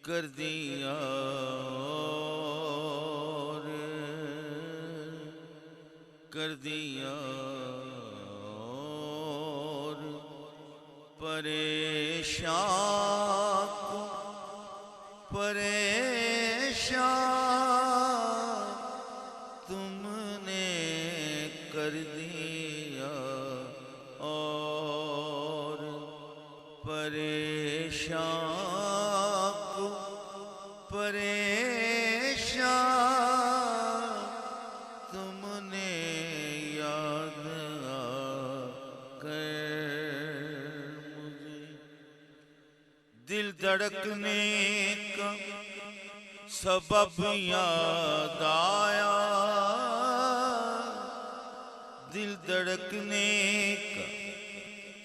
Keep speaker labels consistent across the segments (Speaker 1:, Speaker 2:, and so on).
Speaker 1: کر دیا اور کر دیا اور پریشان کو پریشان تم نے کر دیا اور پریشان کو پریشان تم نے یاد آ کر مجھے دل دھڑکنے کا سبب یاد آیا دل دھڑکنے کا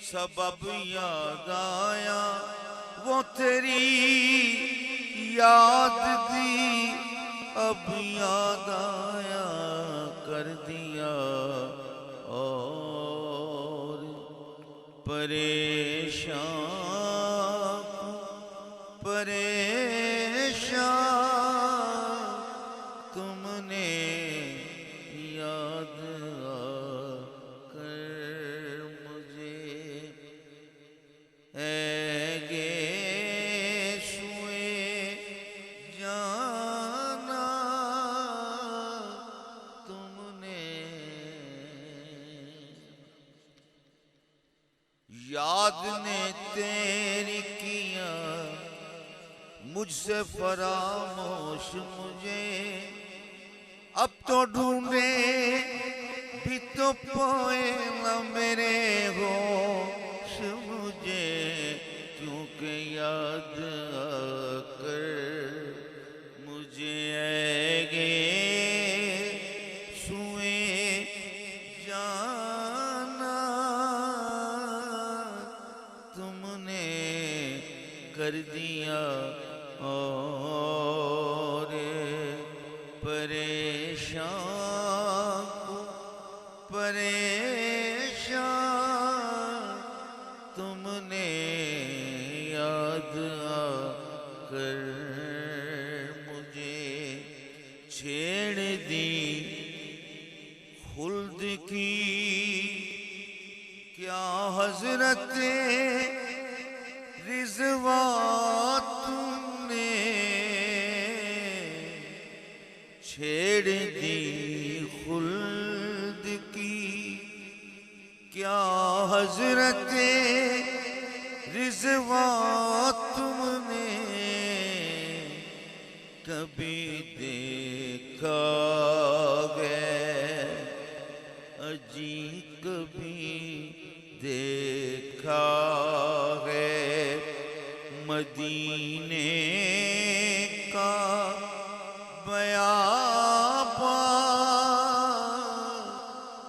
Speaker 1: سبب یاد آیا وہ تیری یاد دی اب یاد آیا کر دیا اور پریشان پریشان تم نے یاد آ کر مجھے اے گے سوئے جانا تم نے یاد نے تیری کیا مجھ سے فراموش مجھے اب تو ڈھونڈے بھی تو پائے نہ میرے ہوش مجھے کیونکہ یاد آ کر مجھے اے گے سوئے جانا تم نے کر دیا اور پریشان کو پریشان تم نے یاد آ کر مجھے چھیڑ دی خلد کی کیا حضرت رضوان تم نے چھیڑ دی خلد کی کیا حضرت رضوان تم نے کبھی دیکھا گے اجی کبھی دیکھا گے مدینے کا بیاباں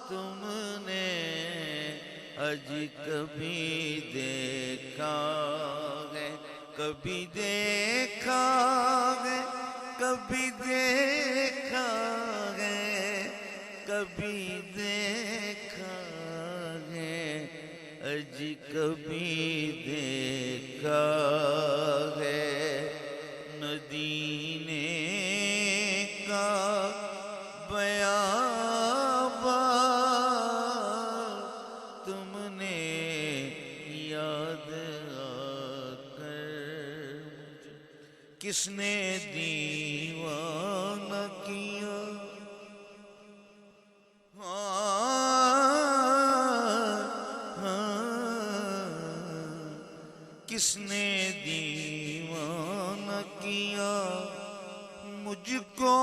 Speaker 1: تم نے اج کبھی دیکھا گے کبھی دیکھا گے کبھی دیکھا گے کبھی دیکھا گے اج کبھی دیکھا گے مدینے کا بیاباں تم نے یاد آ کر مجھے کس نے دیوانہ کیا کس نے دیوانہ کیا مجھ کو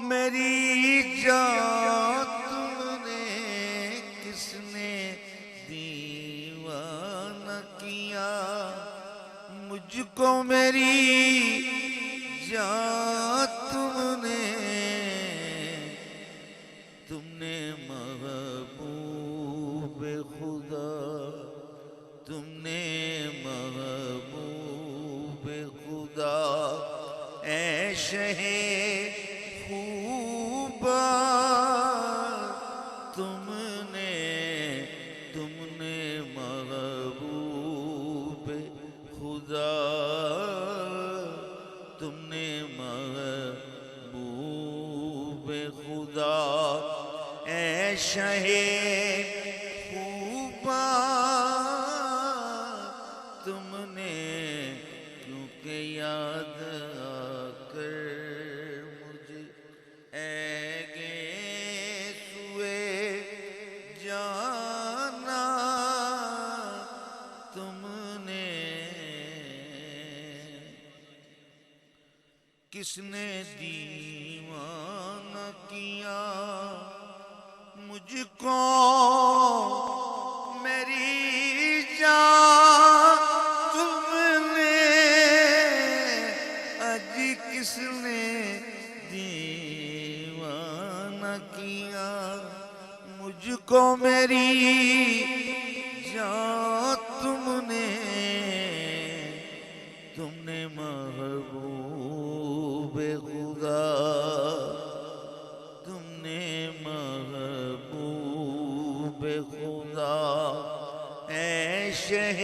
Speaker 1: میری جان تم نے کس نے دیوانہ کیا مجھ کو میری جان تم نے محبوب خدا تم نے محبوب خدا اے شہ خوبا تم نے محبوب خدا شہ خوباں تم نے کیونکہ یاد آ کر مجھے اے گے سوئے جانا تم نے کس نے دیوانہ کیا مجھ کو میری جان تم نے اج کس نے دیوانہ کیا مجھ کو میری جان تم نے محبوب خدا تم نے محبوب خدا اے شہ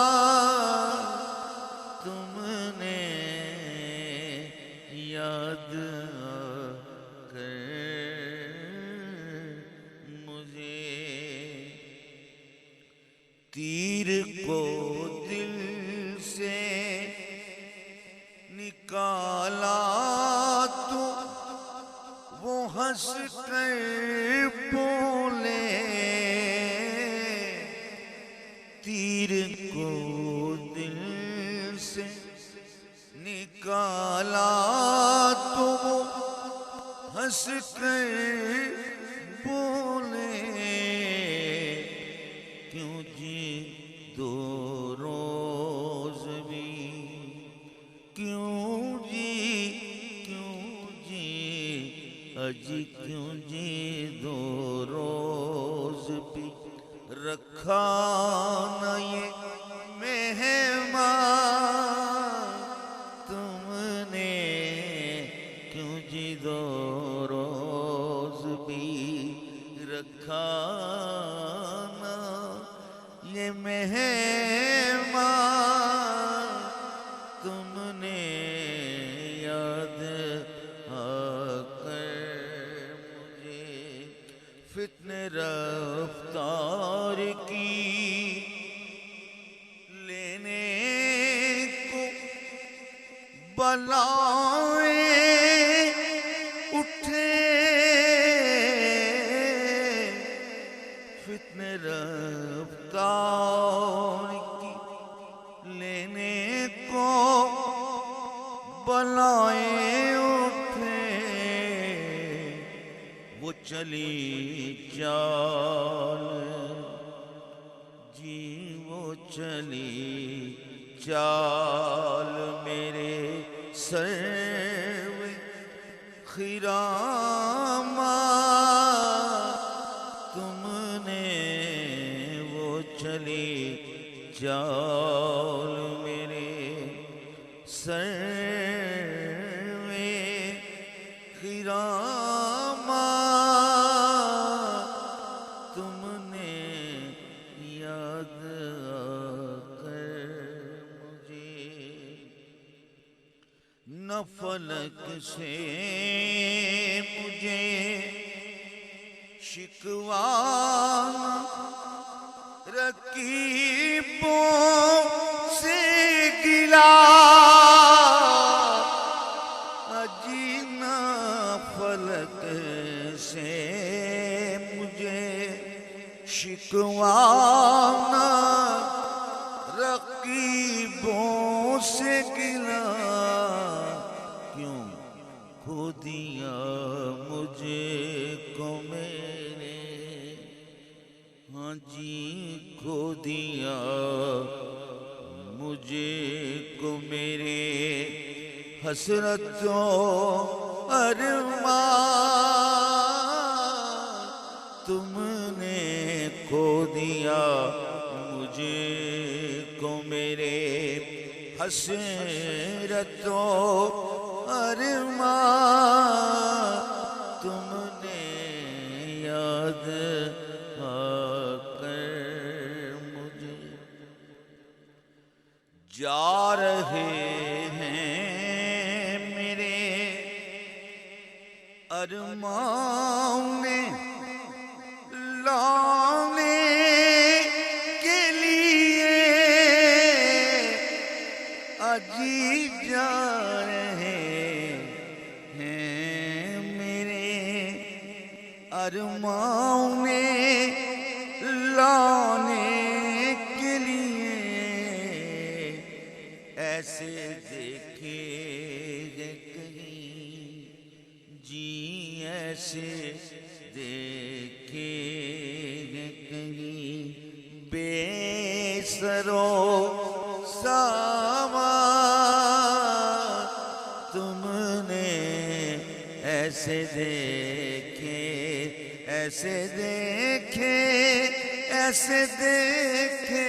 Speaker 1: خوباں تم نے یاد کر مجھے تیر کو دل سے نکالا تو وہ ہنس کر بولے تیر کو دل سے نکالا تو وہ ہنس کر بولے کیوں جی دو روز بھی کیوں جی اجی کیوں جی دو روز بھی رکھا نہ یہ مہمان تم نے کیوں جی دو روز بھی رکھا نہ یہ مہمان تم نے یاد آ کر مجھے فتنہ رفتار کی لینے کو بلائیں اٹھے فتنہ رفتار کی لینے کو بلائیں اٹھے وہ چلی چال جی وہ چلی چال میرے سر خراما تم نے وہ چلی چال میرے سر خراما تم نے یاد آ کر مجھے نہ فلک سے مجھے شکوہ رقیبوں سے گلا اجی نہ فلک سے مجھے شکوہ نہ رقیبوں سے گلا کیوں کھو دیا مجھے کو میرے ہاں جی کھو دیا مجھے کو میرے حسرت و ارمان تم نے کھو دیا مجھے کو میرے حسرت و ارمان تم نے یاد آ کر مجھے جا رہے ہیں میرے ارمان ارمانوں نے لانے کے لیے ایسے دیکھے گے کہیں، جی ایسے دیکھے گے کہیں، بے سرو سامان تم نے ایسے دیکھے، ایسے دیکھے، ایسے دیکھے،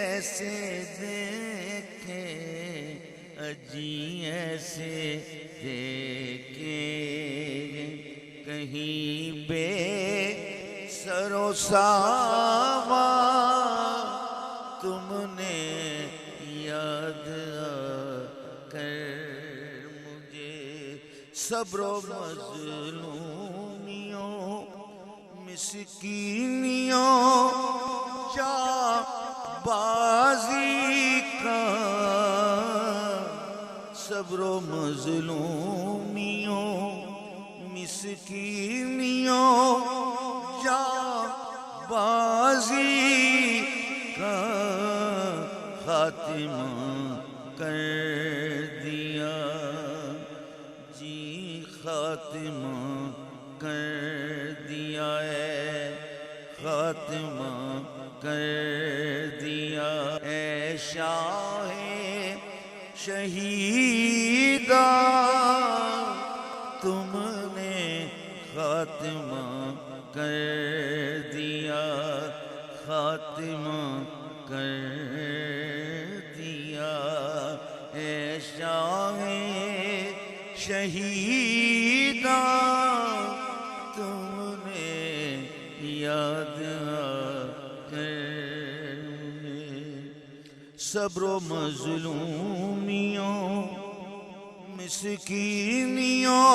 Speaker 1: ایسے دیکھے، اجی ایسے دیکھے کہیں، بے سر و سامان تم نے یاد کر مجھے، صبر و مظلومیوں مسکینیوں جاں بازی کا، صبر و مظلومیوں مسکینیوں جاں بازی کا خاتمہ کر دیا، جی خاتمہ کر دیا ہے، خاتمہ کر دیا، اے شاہ شہیدہ تم نے خاتمہ کر دیا، خاتمہ کر دیا، اے شاہ شہیدہ تم نے یاد کر مجھے، صبر و مظلومیوں مسکینیوں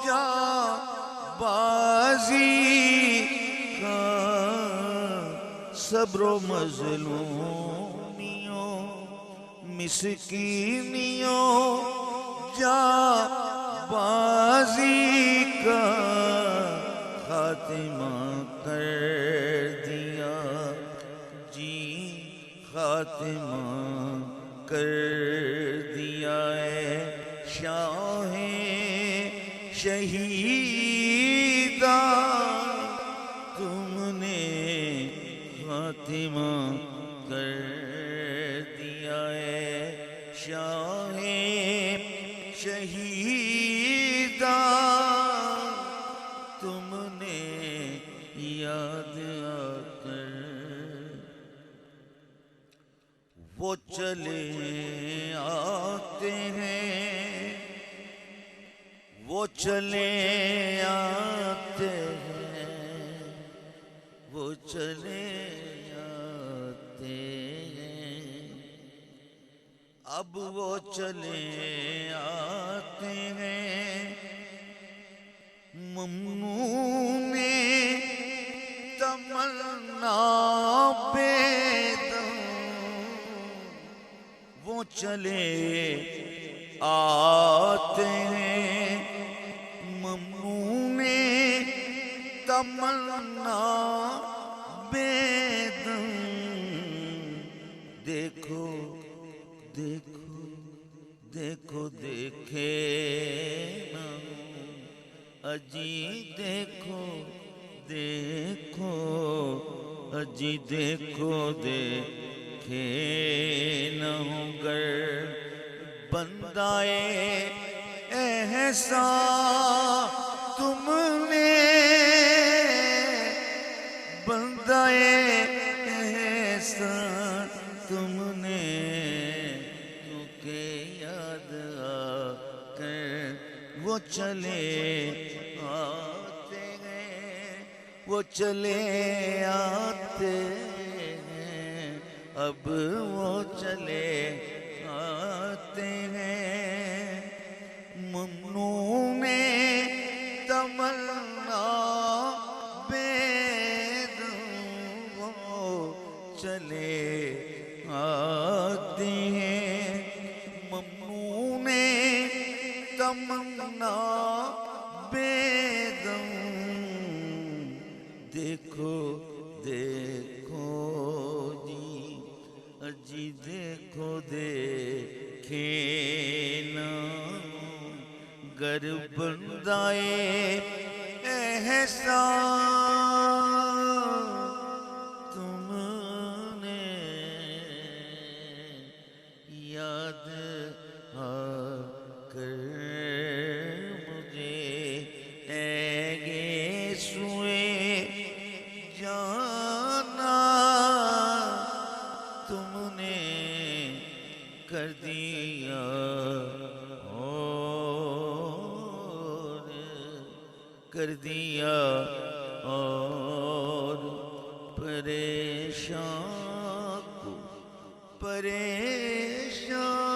Speaker 1: جاں بازی کا، صبر و مظلومیوں مسکینیوں جاں بازی کا خاتمہ کر دیا، جی خاتمہ کر دیا، اے شاہ شہیدہ تم نے خاتمہ کر دیا، اے شاہ شہیدہ تم نے یاد کر، وہ چلے آتے ہیں، وہ چلے آتے ہیں، وہ چلے آتے ہیں، اب وہ چلے آتے ہیں، ممنون تمنا بے دم، وہ چلے آتے ہیں، ممنون تمنا بے دم، دیکھو دیکھو دیکھو دیکھے نہ اجی دیکھو دیکھو، اجی دیکھو دیکھے نہ گر بندائے احسان تم نے، بندائے احسان تم نے، کیونکہ یاد آ کر وہ چلے آتے ہیں، وہ چلے آتے ہیں، اب وہ چلے آتے ہیں، ممنون تمنا بے دم، وہ چلے آتے ہیں، ممنون تمنا بے دم، دیکھو دیکھو جی دیکھو دیکھے نا گر بندائے احسان تم نے یاد آ کر مجھے اے گے سوئے جانا تم نے کر دیا اور کر دیا اور پریشان کو پریشان